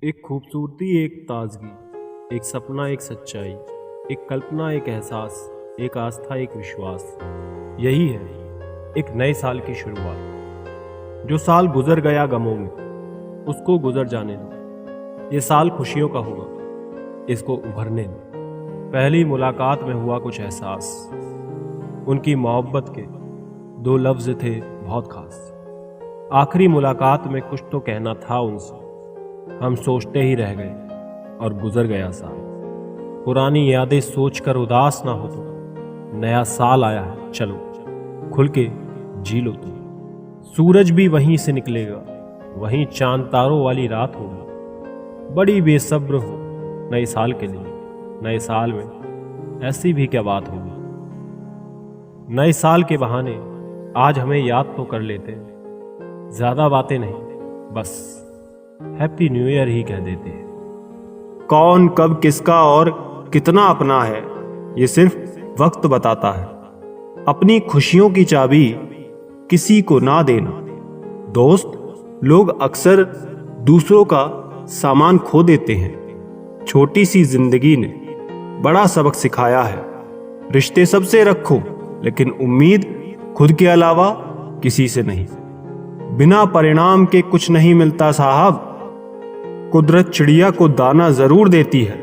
एक खूबसूरती, एक ताजगी, एक सपना, एक सच्चाई, एक कल्पना, एक एहसास, एक आस्था, एक विश्वास। यही है एक नए साल की शुरुआत। जो साल गुजर गया गमों में, उसको गुजर जाने दो। ये साल खुशियों का होगा, इसको उभरने दो। पहली मुलाकात में हुआ कुछ एहसास, उनकी मोहब्बत के दो लफ्ज थे बहुत खास। आखिरी मुलाकात में कुछ तो कहना था उनसे, हम सोचते ही रह गए और गुजर गया साल। पुरानी यादें सोचकर उदास ना हो तो, नया साल आया है, चलो खुल के जी लो तुम। सूरज भी वहीं से निकलेगा, वहीं चांद तारों वाली रात होगी। बड़ी बेसब्र हो नए साल के लिए, नए साल में ऐसी भी क्या बात होगी। नए साल के बहाने आज हमें याद तो कर लेते हैं, ज्यादा बातें नहीं, बस हैप्पी न्यू ईयर ही कह देते हैं। कौन कब किसका और कितना अपना है, ये सिर्फ वक्त बताता है। अपनी खुशियों की चाबी किसी को ना देना। दोस्त, लोग अक्सर दूसरों का सामान खो देते हैं। छोटी सी जिंदगी ने बड़ा सबक सिखाया है। रिश्ते सबसे रखो, लेकिन उम्मीद खुद के अलावा किसी से नहीं। बिना परिणाम के कुछ नहीं मिलता साहब। कुदरत चिड़िया को दाना जरूर देती है,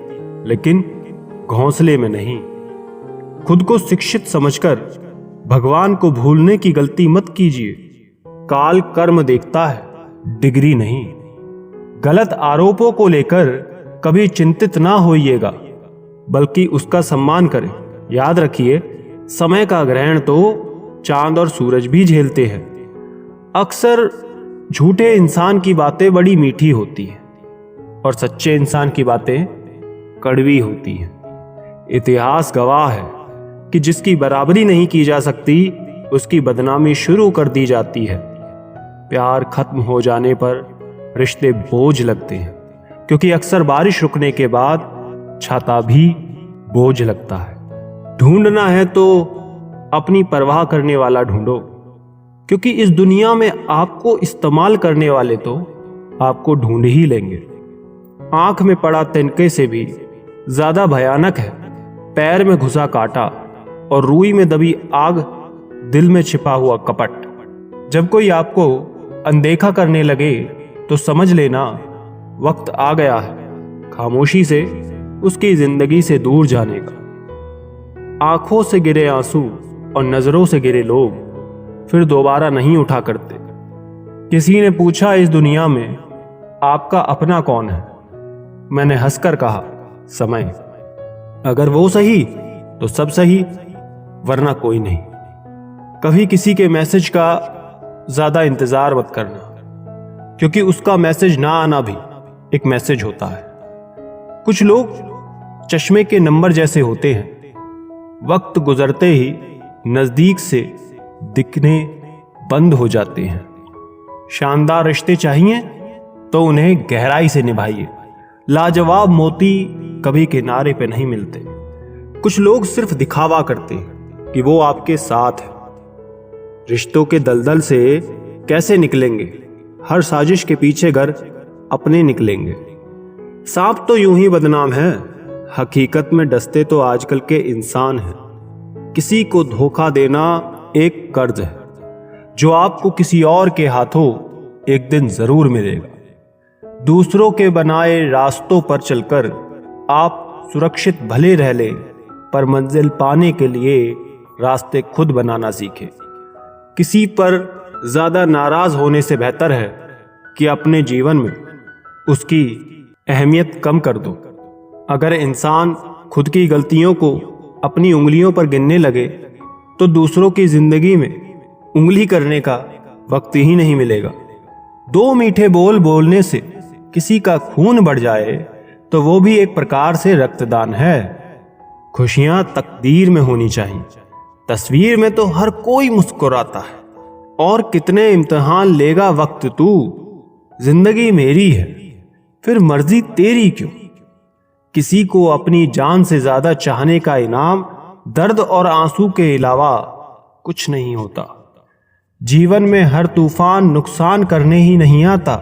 लेकिन घोंसले में नहीं। खुद को शिक्षित समझकर भगवान को भूलने की गलती मत कीजिए। काल कर्म देखता है, डिग्री नहीं। गलत आरोपों को लेकर कभी चिंतित ना होइएगा, बल्कि उसका सम्मान करें। याद रखिए, समय का ग्रहण तो चांद और सूरज भी झेलते हैं। अक्सर झूठे इंसान की बातें बड़ी मीठी होती हैं और सच्चे इंसान की बातें कड़वी होती हैं। इतिहास गवाह है कि जिसकी बराबरी नहीं की जा सकती, उसकी बदनामी शुरू कर दी जाती है। प्यार खत्म हो जाने पर रिश्ते बोझ लगते हैं, क्योंकि अक्सर बारिश रुकने के बाद छाता भी बोझ लगता है। ढूंढना है तो अपनी परवाह करने वाला ढूंढो, क्योंकि इस दुनिया में आपको इस्तेमाल करने वाले तो आपको ढूंढ ही लेंगे। आंख में पड़ा तिनके से भी ज्यादा भयानक है पैर में घुसा कांटा और रूई में दबी आग, दिल में छिपा हुआ कपट। जब कोई आपको अनदेखा करने लगे तो समझ लेना वक्त आ गया है खामोशी से उसकी जिंदगी से दूर जाने का। आंखों से गिरे आंसू और नजरों से गिरे लोग फिर दोबारा नहीं उठा करते। किसी ने पूछा, इस दुनिया में आपका अपना कौन है? मैंने हंसकर कहा, समय। अगर वो सही तो सब सही, वरना कोई नहीं। कभी किसी के मैसेज का ज्यादा इंतजार मत करना, क्योंकि उसका मैसेज ना आना भी एक मैसेज होता है। कुछ लोग चश्मे के नंबर जैसे होते हैं, वक्त गुजरते ही नजदीक से दिखने बंद हो जाते हैं। शानदार रिश्ते चाहिए तो उन्हें गहराई से निभाइए। लाजवाब मोती कभी किनारे पे नहीं मिलते। कुछ लोग सिर्फ दिखावा करते हैं कि वो आपके साथ है। रिश्तों के दलदल से कैसे निकलेंगे? हर साजिश के पीछे घर अपने निकलेंगे। सांप तो यूं ही बदनाम है, हकीकत में डसते तो आजकल के इंसान हैं। किसी को धोखा देना एक कर्ज है, जो आपको किसी और के हाथों एक दिन जरूर मिलेगा। दूसरों के बनाए रास्तों पर चलकर आप सुरक्षित भले रह लें, पर मंजिल पाने के लिए रास्ते खुद बनाना सीखें। किसी पर ज्यादा नाराज होने से बेहतर है कि अपने जीवन में उसकी अहमियत कम कर दो। अगर इंसान खुद की गलतियों को अपनी उंगलियों पर गिनने लगे तो दूसरों की जिंदगी में उंगली करने का वक्त ही नहीं मिलेगा। दो मीठे बोल बोलने से किसी का खून बढ़ जाए तो वो भी एक प्रकार से रक्तदान है। खुशियां तकदीर में होनी चाहिए, तस्वीर में तो हर कोई मुस्कुराता है। और कितने इम्तिहान लेगा वक्त तू, जिंदगी मेरी है फिर मर्जी तेरी क्यों। किसी को अपनी जान से ज्यादा चाहने का इनाम दर्द और आंसू के अलावा कुछ नहीं होता। जीवन में हर तूफान नुकसान करने ही नहीं आता,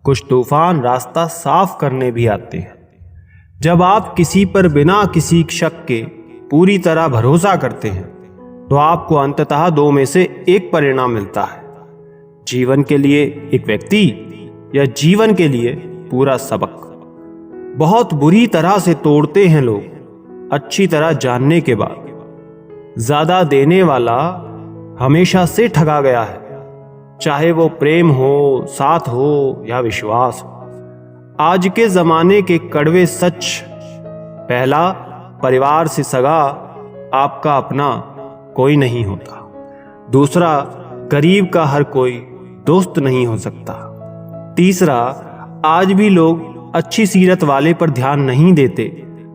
कुछ तूफान रास्ता साफ करने भी आते हैं। जब आप किसी पर बिना किसी शक के पूरी तरह भरोसा करते हैं तो आपको अंततः दो में से एक परिणाम मिलता है, जीवन के लिए एक व्यक्ति या जीवन के लिए पूरा सबक। बहुत बुरी तरह से तोड़ते हैं लोग अच्छी तरह जानने के बाद। ज्यादा देने वाला हमेशा से ठगा गया है, चाहे वो प्रेम हो, साथ हो या विश्वास हो। आज के जमाने के कड़वे सच: पहला, परिवार से सगा आपका अपना कोई नहीं होता। दूसरा, करीब का हर कोई दोस्त नहीं हो सकता। तीसरा, आज भी लोग अच्छी सीरत वाले पर ध्यान नहीं देते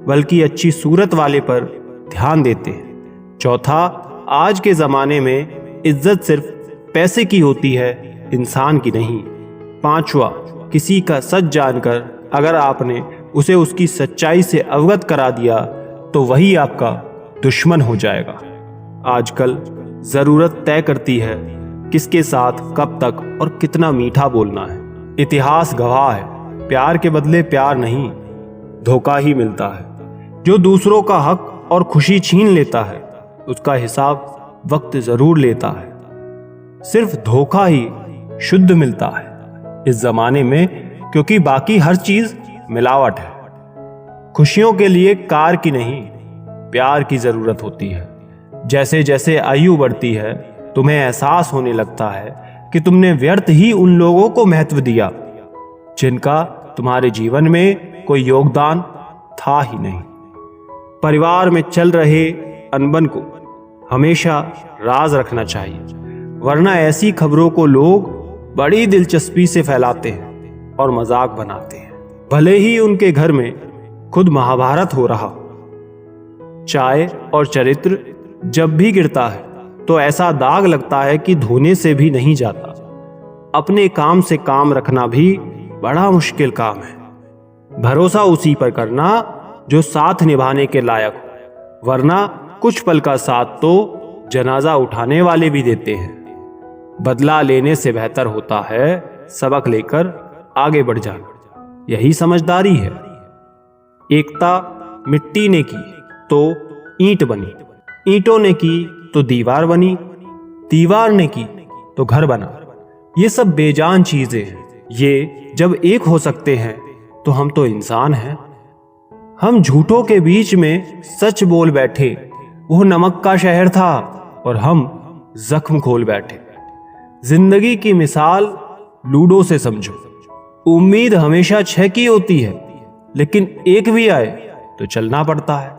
बल्कि अच्छी सूरत वाले पर ध्यान देते हैं। चौथा, आज के जमाने में इज्जत सिर्फ पैसे की होती है, इंसान की नहीं। पांचवा, किसी का सच जानकर अगर आपने उसे उसकी सच्चाई से अवगत करा दिया तो वही आपका दुश्मन हो जाएगा। आजकल जरूरत तय करती है किसके साथ कब तक और कितना मीठा बोलना है। इतिहास गवाह है, प्यार के बदले प्यार नहीं, धोखा ही मिलता है। जो दूसरों का हक और खुशी छीन लेता है उसका हिसाब वक्त जरूर लेता है। सिर्फ धोखा ही शुद्ध मिलता है इस जमाने में, क्योंकि बाकी हर चीज मिलावट है। खुशियों के लिए कार की नहीं, प्यार की जरूरत होती है। जैसे जैसे आयु बढ़ती है तुम्हें एहसास होने लगता है कि तुमने व्यर्थ ही उन लोगों को महत्व दिया जिनका तुम्हारे जीवन में कोई योगदान था ही नहीं। परिवार में चल रहे अनबन को हमेशा राज रखना चाहिए, वरना ऐसी खबरों को लोग बड़ी दिलचस्पी से फैलाते हैं और मजाक बनाते हैं, भले ही उनके घर में खुद महाभारत हो रहा हो। चाय और चरित्र जब भी गिरता है तो ऐसा दाग लगता है कि धोने से भी नहीं जाता। अपने काम से काम रखना भी बड़ा मुश्किल काम है। भरोसा उसी पर करना जो साथ निभाने के लायक हो, वरना कुछ पल का साथ तो जनाजा उठाने वाले भी देते हैं। बदला लेने से बेहतर होता है सबक लेकर आगे बढ़ जाना, यही समझदारी है। एकता मिट्टी ने की तो ईंट बनी, ईंटों ने की तो दीवार बनी, दीवार ने की तो घर बना। ये सब बेजान चीजें हैं। ये जब एक हो सकते हैं तो हम तो इंसान हैं। हम झूठों के बीच में सच बोल बैठे, वो नमक का शहर था और हम जख्म खोल बैठे। जिंदगी की मिसाल लूडो से समझो। उम्मीद हमेशा 6 की होती है, लेकिन एक भी आए तो चलना पड़ता है।